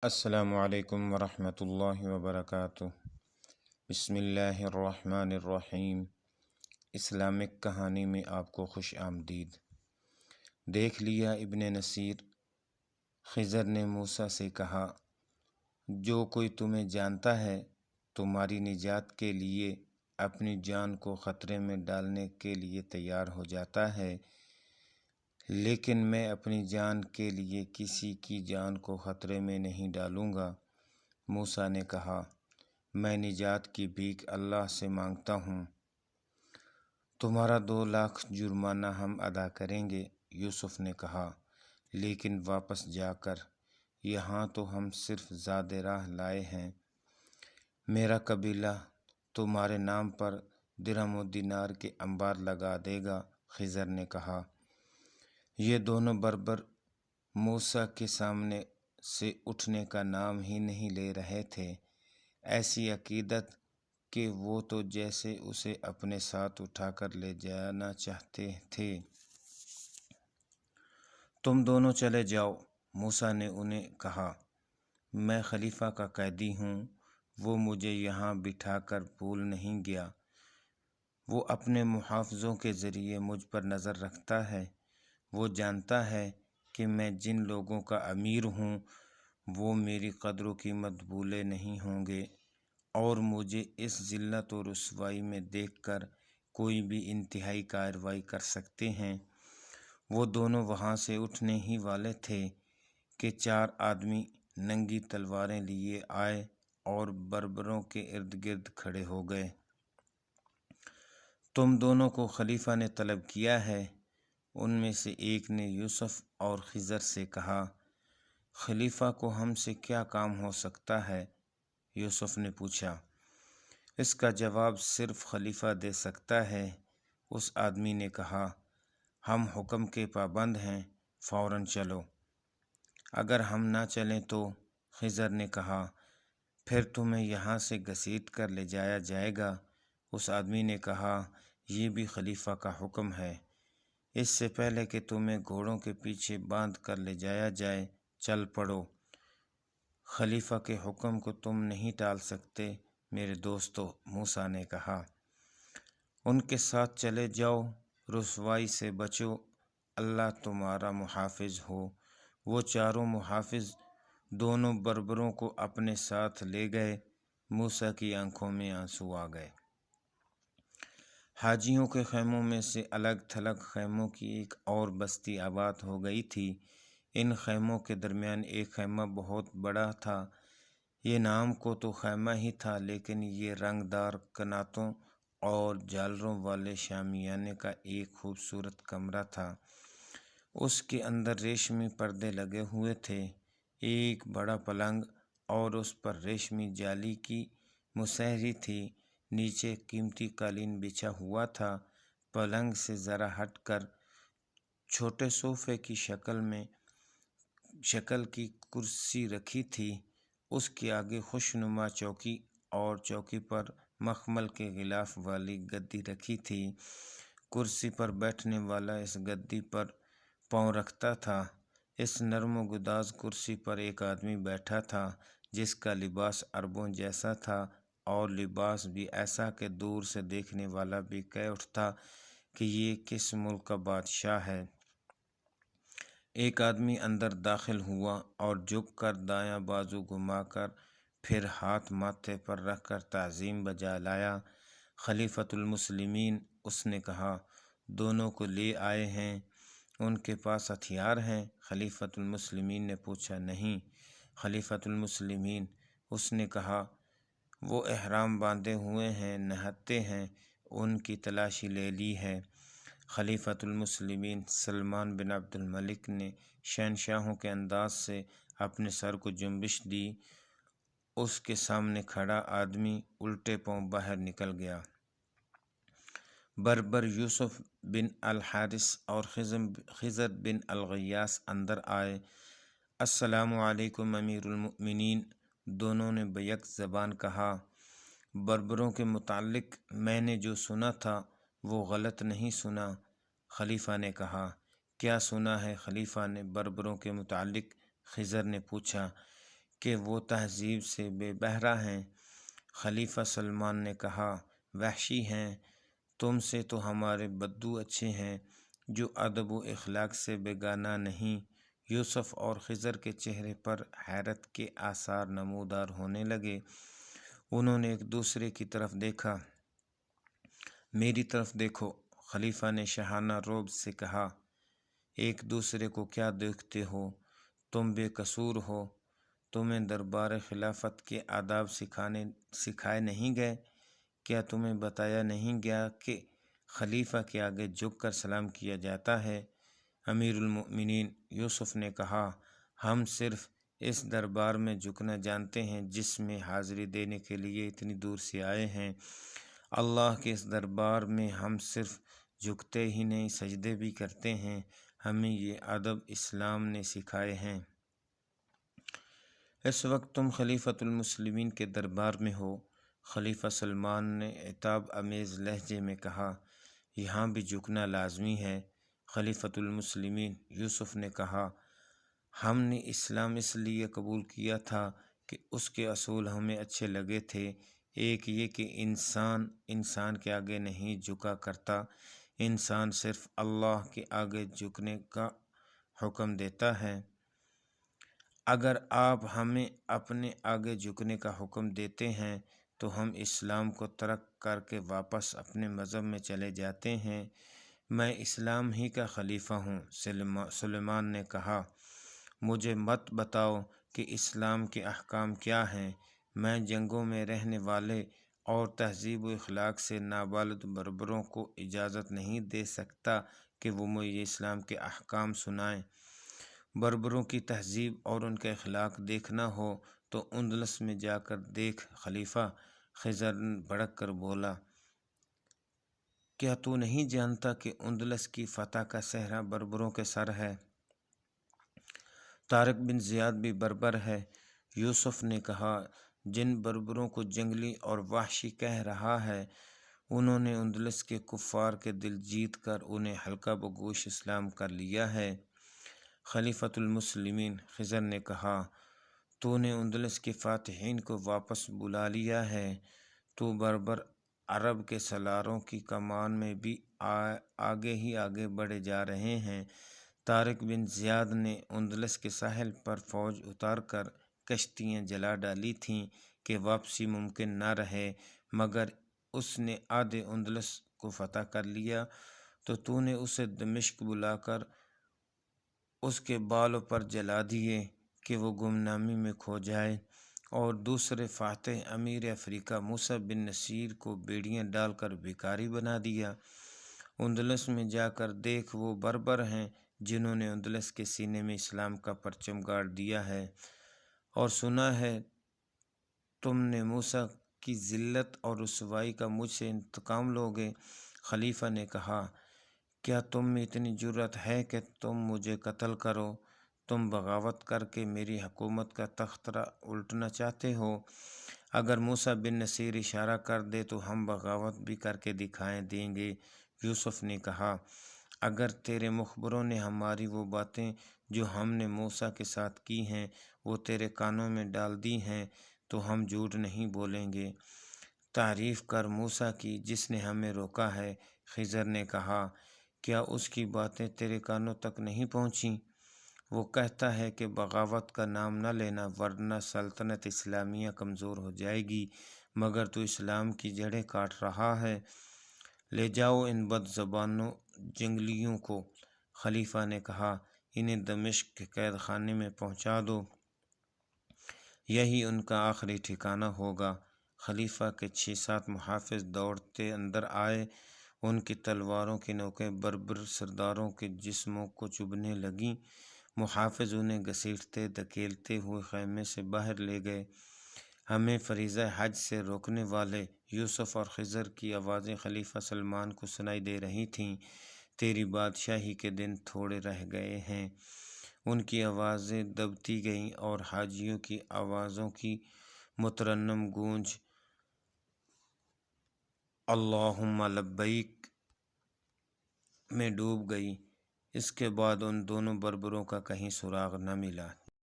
السلام علیکم ورحمۃ اللہ وبرکاتہ۔ بسم اللہ الرحمن الرحیم۔ اسلامک کہانی میں آپ کو خوش آمدید۔ دیکھ لیا ابن نصیر، خضر نے موسیٰ سے کہا، جو کوئی تمہیں جانتا ہے تمہاری نجات کے لیے اپنی جان کو خطرے میں ڈالنے کے لیے تیار ہو جاتا ہے، لیکن میں اپنی جان کے لیے کسی کی جان کو خطرے میں نہیں ڈالوں گا۔ موسیٰ نے کہا، میں نجات کی بھیک اللہ سے مانگتا ہوں، تمہارا 2 لاکھ جرمانہ ہم ادا کریں گے۔ یوسف نے کہا، لیکن واپس جا کر یہاں تو ہم صرف زاد راہ لائے ہیں، میرا قبیلہ تمہارے نام پر درہم و دینار کے انبار لگا دے گا۔ خضر نے کہا، یہ دونوں بربر موسیٰ کے سامنے سے اٹھنے کا نام ہی نہیں لے رہے تھے، ایسی عقیدت کہ وہ تو جیسے اسے اپنے ساتھ اٹھا کر لے جانا چاہتے تھے۔ تم دونوں چلے جاؤ، موسیٰ نے انہیں کہا، میں خلیفہ کا قیدی ہوں، وہ مجھے یہاں بٹھا کر بھول نہیں گیا، وہ اپنے محافظوں کے ذریعے مجھ پر نظر رکھتا ہے، وہ جانتا ہے کہ میں جن لوگوں کا امیر ہوں وہ میری قدر و قیمت بھولے نہیں ہوں گے، اور مجھے اس ذلت و رسوائی میں دیکھ کر کوئی بھی انتہائی کارروائی کر سکتے ہیں۔ وہ دونوں وہاں سے اٹھنے ہی والے تھے کہ 4 آدمی ننگی تلواریں لیے آئے اور بربروں کے ارد گرد کھڑے ہو گئے۔ تم دونوں کو خلیفہ نے طلب کیا ہے۔ ان میں سے ایک نے یوسف اور خضر سے کہا، خلیفہ کو ہم سے کیا کام ہو سکتا ہے؟ یوسف نے پوچھا، اس کا جواب صرف خلیفہ دے سکتا ہے۔ اس آدمی نے کہا، ہم حکم کے پابند ہیں، فوراً چلو۔ اگر ہم نہ چلیں تو؟ خضر نے کہا، پھر تمہیں یہاں سے گھسیٹ کر لے جایا جائے گا۔ اس آدمی نے کہا، یہ بھی خلیفہ کا حکم ہے، اس سے پہلے کہ تمہیں گھوڑوں کے پیچھے باندھ کر لے جایا جائے، چل پڑو، خلیفہ کے حکم کو تم نہیں ٹال سکتے۔ میرے دوستو، موسیٰ نے کہا، ان کے ساتھ چلے جاؤ، رسوائی سے بچو، اللہ تمہارا محافظ ہو۔ وہ چاروں محافظ دونوں بربروں کو اپنے ساتھ لے گئے۔ موسیٰ کی آنکھوں میں آنسو آ گئے۔ حاجیوں کے خیموں میں سے الگ تھلگ خیموں کی ایک اور بستی آباد ہو گئی تھی۔ ان خیموں کے درمیان ایک خیمہ بہت بڑا تھا، یہ نام کو تو خیمہ ہی تھا لیکن یہ رنگ دار کناتوں اور جھالروں والے شامیانے کا ایک خوبصورت کمرہ تھا۔ اس کے اندر ریشمی پردے لگے ہوئے تھے، ایک بڑا پلنگ اور اس پر ریشمی جالی کی مسہری تھی، نیچے قیمتی قالین بچھا ہوا تھا۔ پلنگ سے ذرا ہٹ کر چھوٹے صوفے کی شکل کی کرسی رکھی تھی، اس کے آگے خوشنما چوکی اور چوکی پر مخمل کے غلاف والی گدی رکھی تھی۔ کرسی پر بیٹھنے والا اس گدی پر پاؤں رکھتا تھا۔ اس نرم و گداز کرسی پر ایک آدمی بیٹھا تھا جس کا لباس عربوں جیسا تھا، اور لباس بھی ایسا کہ دور سے دیکھنے والا بھی کہہ اٹھتا کہ یہ کس ملک کا بادشاہ ہے۔ ایک آدمی اندر داخل ہوا اور جھک کر دایاں بازو گھما کر پھر ہاتھ ماتھے پر رکھ کر تعظیم بجا لایا۔ خلیفۃ المسلمین، اس نے کہا، دونوں کو لے آئے ہیں، ان کے پاس ہتھیار ہیں؟ خلیفۃ المسلمین نے پوچھا، نہیں۔ خلیفۃ المسلمین، اس نے کہا، وہ احرام باندھے ہوئے ہیں، نہتے ہیں، ان کی تلاشی لے لی ہے۔ خلیفۃ المسلمین سلمان بن عبد الملک نے شہنشاہوں کے انداز سے اپنے سر کو جنبش دی۔ اس کے سامنے کھڑا آدمی الٹے پاؤں باہر نکل گیا۔ بربر یوسف بن الحارث اور خضر بن الغیاث اندر آئے۔ السلام علیکم امیر المؤمنین، دونوں نے بیک زبان کہا۔ بربروں کے متعلق میں نے جو سنا تھا وہ غلط نہیں سنا؟ خلیفہ نے کہا، کیا سنا ہے؟ خلیفہ نے بربروں کے متعلق خضر نے پوچھا، کہ وہ تہذیب سے بے بہرہ ہیں۔ خلیفہ سلمان نے کہا، وحشی ہیں، تم سے تو ہمارے بدو اچھے ہیں جو ادب و اخلاق سے بیگانہ نہیں۔ یوسف اور خضر کے چہرے پر حیرت کے آثار نمودار ہونے لگے۔ انہوں نے ایک دوسرے کی طرف دیکھا۔ میری طرف دیکھو، خلیفہ نے شاہانہ رعب سے کہا۔ ایک دوسرے کو کیا دیکھتے ہو؟ تم بے قصور ہو۔ تمہیں دربار خلافت کے آداب سکھائے نہیں گئے؟ کیا تمہیں بتایا نہیں گیا کہ خلیفہ کے آگے جھک کر سلام کیا جاتا ہے؟ امیر المؤمنین یوسف نے کہا، ہم صرف اس دربار میں جھکنا جانتے ہیں جس میں حاضری دینے کے لیے اتنی دور سے آئے ہیں۔ اللہ کے اس دربار میں ہم صرف جھکتے ہی نہیں، سجدے بھی کرتے ہیں۔ ہمیں یہ ادب اسلام نے سکھائے ہیں۔ اس وقت تم خلیفۃ المسلمین کے دربار میں ہو۔ خلیفہ سلمان نے عتاب آمیز لہجے میں کہا، یہاں بھی جھکنا لازمی ہے۔ خلیفۃ المسلمین یوسف نے کہا، ہم نے اسلام اس لیے قبول کیا تھا کہ اس کے اصول ہمیں اچھے لگے تھے۔ ایک یہ کہ انسان کے آگے نہیں جھکا کرتا، انسان صرف اللہ کے آگے جھکنے کا حکم دیتا ہے۔ اگر آپ ہمیں اپنے آگے جھکنے کا حکم دیتے ہیں تو ہم اسلام کو ترک کر کے واپس اپنے مذہب میں چلے جاتے ہیں۔ میں اسلام ہی کا خلیفہ ہوں۔ سلیمان نے کہا، مجھے مت بتاؤ کہ اسلام کے احکام کیا ہیں۔ میں جنگوں میں رہنے والے اور تہذیب و اخلاق سے نابالغ بربروں کو اجازت نہیں دے سکتا کہ وہ مجھے اسلام کے احکام سنائیں۔ بربروں کی تہذیب اور ان کے اخلاق دیکھنا ہو تو اندلس میں جا کر دیکھ۔ خلیفہ خضر بھڑک کر بولا، کیا تو نہیں جانتا کہ اندلس کی فتح کا صحرا بربروں کے سر ہے؟ طارق بن زیاد بھی بربر ہے۔ یوسف نے کہا، جن بربروں کو جنگلی اور وحشی کہہ رہا ہے، انہوں نے اندلس کے کفار کے دل جیت کر انہیں حلقہ بگوش اسلام کر لیا ہے۔ خلیفۃ المسلمین خضر نے کہا، تو نے اندلس کے فاتحین کو واپس بلا لیا ہے۔ تو بربر عرب کے سالاروں کی کمان میں بھی آگے ہی آگے بڑھے جا رہے ہیں۔ طارق بن زیاد نے اندلس کے ساحل پر فوج اتار کر کشتیاں جلا ڈالی تھیں کہ واپسی ممکن نہ رہے، مگر اس نے آدھے اندلس کو فتح کر لیا۔ تو نے اسے دمشق بلا کر اس کے بالوں پر جلا دیے کہ وہ گمنامی میں کھو جائے، اور دوسرے فاتح امیر افریقہ موسیٰ بن نصیر کو بیڑیاں ڈال کر بھکاری بنا دیا۔ اندلس میں جا کر دیکھ، وہ بربر ہیں جنہوں نے اندلس کے سینے میں اسلام کا پرچم گاڑ دیا ہے، اور سنا ہے تم نے موسیٰ کی ذلت اور رسوائی کا مجھ سے انتقام لوگے۔ خلیفہ نے کہا، کیا تم میں اتنی جرأت ہے کہ تم مجھے قتل کرو؟ تم بغاوت کر کے میری حکومت کا تختہ الٹنا چاہتے ہو؟ اگر موسیٰ بن نصیر اشارہ کر دے تو ہم بغاوت بھی کر کے دکھائیں دیں گے۔ یوسف نے کہا، اگر تیرے مخبروں نے ہماری وہ باتیں جو ہم نے موسیٰ کے ساتھ کی ہیں وہ تیرے کانوں میں ڈال دی ہیں تو ہم جھوٹ نہیں بولیں گے۔ تعریف کر موسیٰ کی جس نے ہمیں روکا ہے۔ خضر نے کہا، کیا اس کی باتیں تیرے کانوں تک نہیں پہنچیں؟ وہ کہتا ہے کہ بغاوت کا نام نہ لینا ورنہ سلطنت اسلامیہ کمزور ہو جائے گی، مگر تو اسلام کی جڑیں کاٹ رہا ہے۔ لے جاؤ ان بد زبانوں جنگلیوں کو۔ خلیفہ نے کہا، انہیں دمشق کے قید خانے میں پہنچا دو، یہی ان کا آخری ٹھکانہ ہوگا۔ خلیفہ کے 6-7 محافظ دوڑتے اندر آئے، ان کی تلواروں کی نوکیں بربر سرداروں کے جسموں کو چبھنے لگیں۔ محافظ انہیں گھسیٹتے دھکیلتے ہوئے خیمے سے باہر لے گئے۔ ہمیں فریضہ حج سے روکنے والے یوسف اور خضر کی آوازیں خلیفہ سلمان کو سنائی دے رہی تھیں، تیری بادشاہی کے دن تھوڑے رہ گئے ہیں۔ ان کی آوازیں دبتی گئیں اور حاجیوں کی آوازوں کی مترنم گونج اللہم لبیک میں ڈوب گئی۔ اس کے بعد ان دونوں بربروں کا کہیں سراغ نہ ملا۔